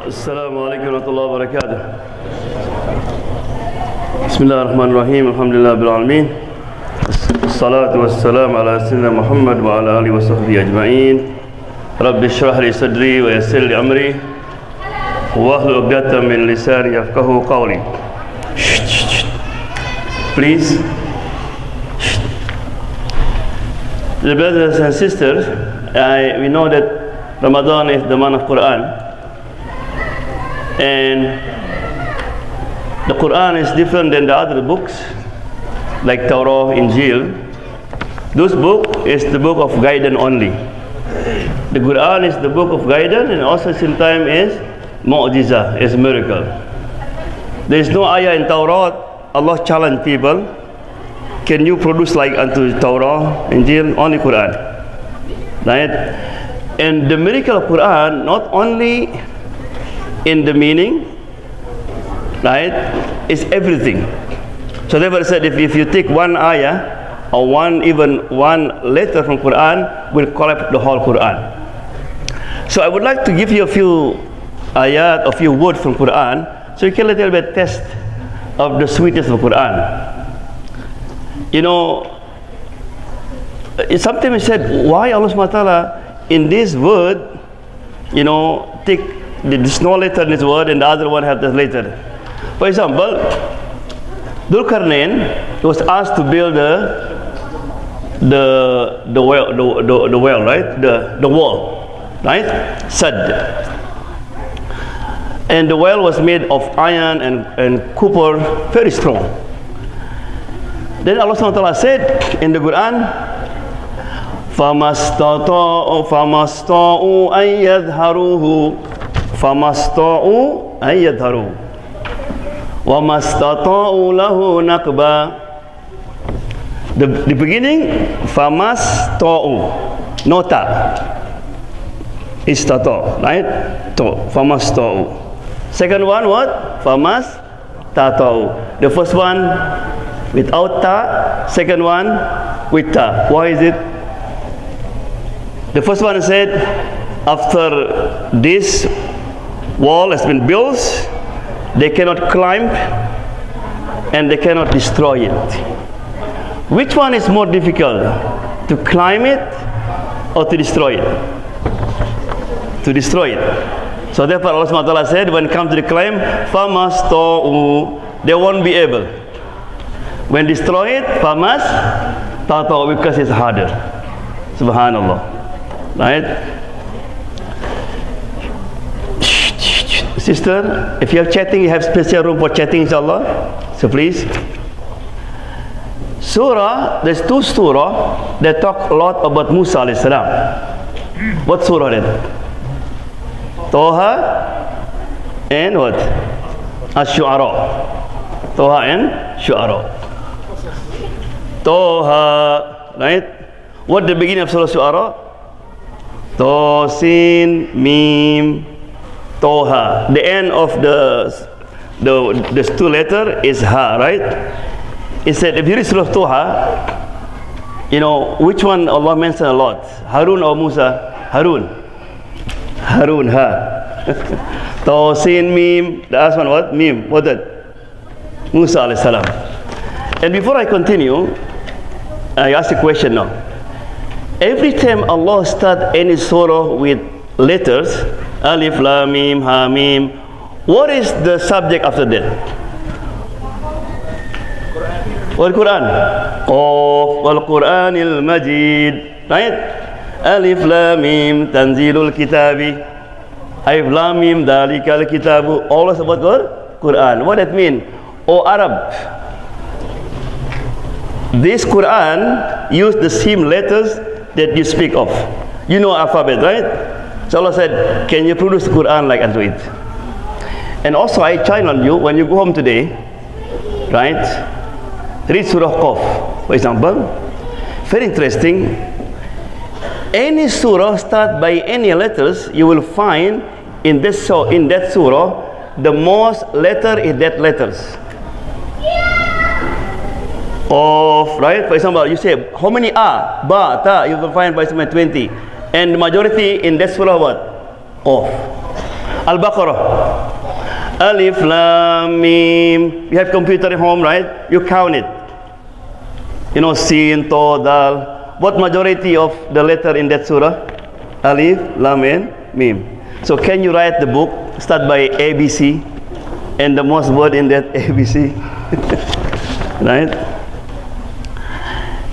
السلام عليكم ورحمة الله وبركاته. بسم الله الرحمن الرحيم. الحمد لله رب العالمين. الصلاة والسلام على سيدنا محمد وعلى آله وصحبه أجمعين. رب اشرح لي صدري ويسر لي أمري واحلل عقدة من لساني يفقهوا قولي. Please. The brothers and sisters, we know that Ramadan is the month of Qur'an, and the Qur'an is different than the other books like Torah, Injil. This book is the book of guidance only. The Qur'an is the book of guidance, and also sometimes is mu'jiza, is miracle. There is no ayah in Torah. Allah challenged people, can you produce like unto Torah, Injil? Only Qur'an, right? And the miracle of Qur'an not only in the meaning, right? It's everything. So therefore said, if you take one ayah or even one letter from Qur'an, will collapse the whole Qur'an. So I would like to give you a few ayat, a few words from Qur'an, so you can a little bit test of the sweetness of Qur'an. You know, sometimes said, why Allah subhanahu wa ta'ala in this word, you know, take the small letter in this word and the other one have this letter. For example, Dhul-Qarnain was asked to build the well, right? The wall, right? Sad. And the well was made of iron and copper, very strong. Then Allah subhanahu wa ta'ala said in the Quran, فَمَسْتَطَعُوا أَن يَظْهَرُوهُ فَمَسْتَطَعُوا أَن يَظْهَرُوهُ وَمَا اسْتَطَاعُوا لَهُ نَقْبًا. The beginning, فَمَسْتَطَعُوا, no ta. Istata, right? To, فَمَسْتَطَعُوا. Second one, what? فَمَسْتَطَعُوا. The first one without ta, second one with ta. Why is it? The first one said, after this wall has been built, they cannot climb and they cannot destroy it. Which one is more difficult? To climb it or to destroy it? To destroy it. So therefore Allah subhanahu wa ta'ala said, when it comes to the climb, فَمَسْتَطَعُوا, they won't be able. When destroy it, فَمَسْتَطَعُوا, because it's harder. Subhanallah. Right? Sister, if you have chatting, you have special room for chatting, inshallah. So please. Surah, there's two surah that talk a lot about Musa alayhi salam. What surah then? Toha and what? Ash-Shu'ara. Toha and Shu'ara. Toha, right? What the beginning of Surah Shu'ara? To, Sin, Mim, Toha. The end of the two letter is Ha, right? It said, if you read Surah Toha, you know, which one Allah mentioned a lot? Harun or Musa? Harun. Harun, Ha. To, Sin, Mim. The last one, what? Mim. What that? Musa alayhi salam. And before I continue, I ask a question now. Every time Allah start any surah with letters, Alif, Lam, Mim, Ha, Mim, what is the subject after that? What Quran? Qaf wal Quranil Majid, right? Alif, Lam, Mim, Tanzilul Kitabi. Alif, Lam, Mim, Dalikal Kitabu. All is about Quran. What that mean? O Arab, this Quran use the same letters that you speak of. You know alphabet, right? So Allah said, can you produce the Quran like unto it? And also I challenge you, when you go home today, right? Read Surah Qaf, for example. Very interesting. Any surah start by any letters, you will find in that surah, the most letter is that letters. Of, right? For example, you say, how many A, Ba, Ta, you will find by 20. And the majority in that surah what? Of. Al-Baqarah. Alif, Lam, Mim. You have computer at home, right? You count it. You know, Sin, To, Dal. What majority of the letter in that surah? Alif, Lam, and Mim. So can you write the book, start by ABC, and the most word in that ABC? Right?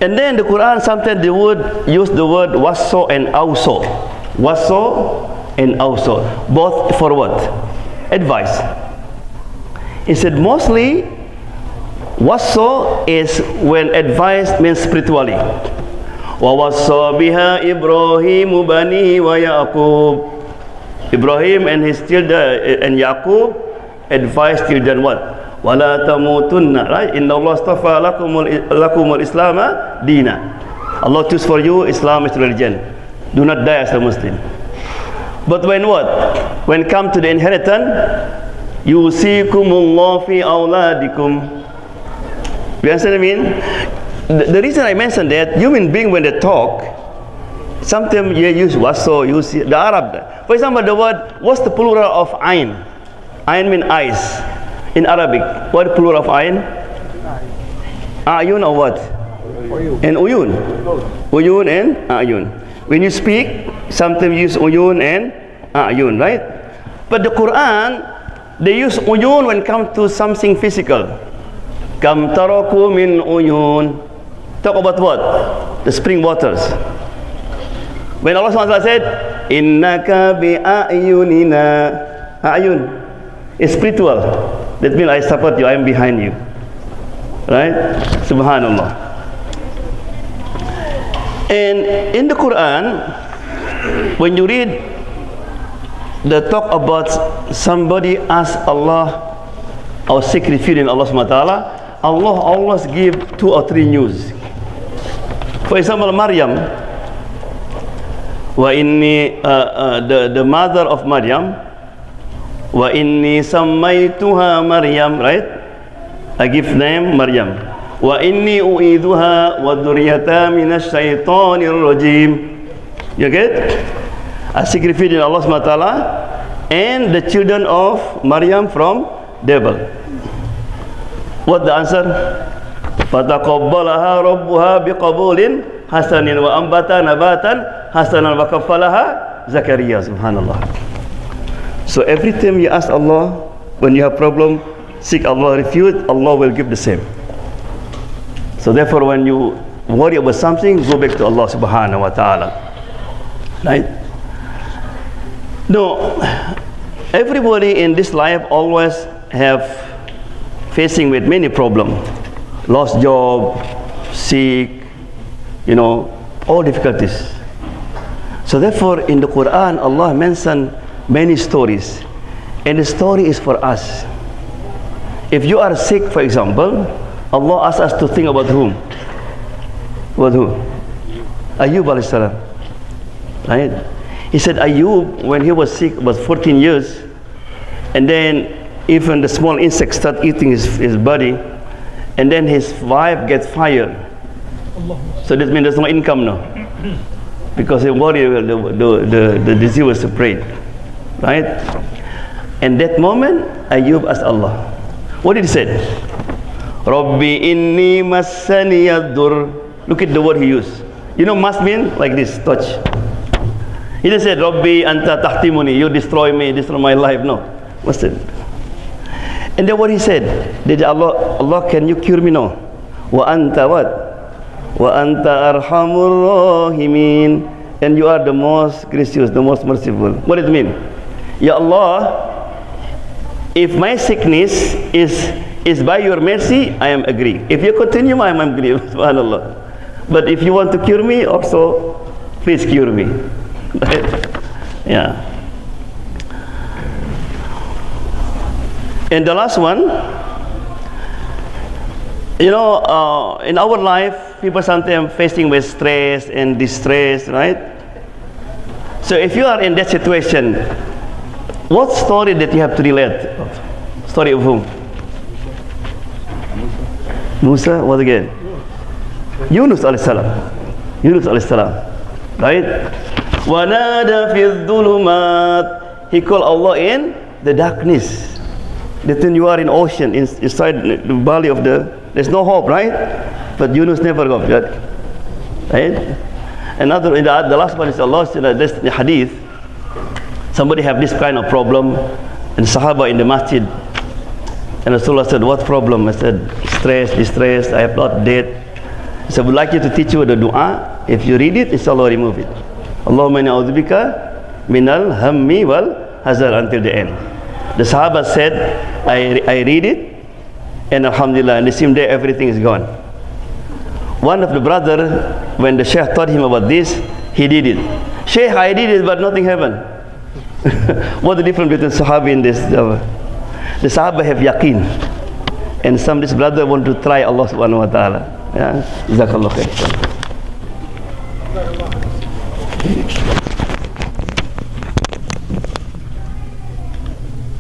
And then the Quran, sometimes they would use the word waso and auso. Waso and auso. Both for what? Advice. He said mostly waso is when advice means spiritually. Wa wassa biha Ibrahimu banihi wa Yaqub. Ibrahim and his children and Yaqub advised children what? Wala tamutunna, right? Inna Allah astafa lakumul Islama dina. Allah choose for you Islam is religion. Do not die as a Muslim. But when what? When come to the inheritance, yusikumullah fi awladikum. You understand what I mean? The reason I mentioned that, human being when they talk, sometimes you use waso, use the Arab. For example, the word, what's the plural of ain? Ain means eyes. In Arabic, what plural of ain? Ayun or what? And uyun. Uyun and ayun. When you speak, sometimes you use uyun and ayun, right? But the Quran, they use uyun when it comes to something physical. Kam taraku min uyun. Talk about what? The spring waters. When Allah SWT said, Innaka bi ayunina. Ayun. It's spiritual. That means I support you, I am behind you. Right? Subhanallah. And in the Quran, when you read the talk about somebody ask Allah or seek refuge in Allah subhanahu wa ta'ala, Allah always give 2 or 3 news. For example, Maryam, the mother of Maryam, wa inni sammaytuha Maryam, right? I give name Maryam. Wa inni u'iduha wa dhurriyyata minash shaitanir rajim. You get? I seek refuge in Allah subhanahu wa ta'ala and the children of Maryam from devil. What the answer? Fataqabbalaha rabbuha biqabulin hasanin wa ambata nabatan hasanan wa kaffalaha Zakaria. Subhanallah. So every time you ask Allah, when you have problem, seek Allah refuge, Allah will give the same. So therefore when you worry about something, go back to Allah subhanahu wa ta'ala. Right? No, everybody in this life always have facing with many problems. Lost job, sick, you know, all difficulties. So therefore in the Quran, Allah mentioned many stories, and the story is for us. If you are sick, for example, Allah asks us to think about whom? About who? Ayub alayhi salam. Right? He said Ayub, when he was sick, was 14 years, and then even the small insects start eating his body, and then his wife gets fired. So that means there's no income now, because he worried the disease will spread. Right? And that moment, Ayub asked Allah. What did he say? Rabbi inni massani yadur. Look at the word he used. You know, mas mean like this, touch. He didn't say, Rabbi anta tahtimuni, you destroy me, destroy my life. No. What's it? And then what he said? Did Allah, can you cure me? No. Wa anta what? Wa anta arhamur rahimin. And you are the most gracious, the most merciful. What does it mean? Ya Allah, if my sickness is by your mercy, I am agree. If you continue, I am agree. Subhanallah. But if you want to cure me, also, please cure me. Yeah. And the last one, you know, in our life, people sometimes facing with stress and distress, right? So if you are in that situation, what story that you have to relate? Story of whom? Musa, what again? Yunus alayhi salam. Yunus alayhi salam. Right? وَنَادَى فِي الظُّلُمَاتِ. he called Allah in the darkness. Then you are in ocean, inside the valley of there's no hope, right? But Yunus never got that. Right? Another, the last one is Allah said, this the hadith, somebody have this kind of problem, and Sahaba in the masjid, and Rasulullah said, what problem? I said, stress, distress, I have not dead. He said, I would like you to teach you the dua. If you read it, inshallah remove it. Allahumma inna a'udzubika minal hammi wal hazar, until the end. The Sahaba said, I read it, and alhamdulillah, in the same day everything is gone. One of the brother, when the Sheikh taught him about this, he did it. Sheikh, I did it, but nothing happened. What's the difference between Sahabi and this? The Sahaba have yaqeen, and this brother want to try Allah subhanahu wa ta'ala. Yeah? Jazakallah khair.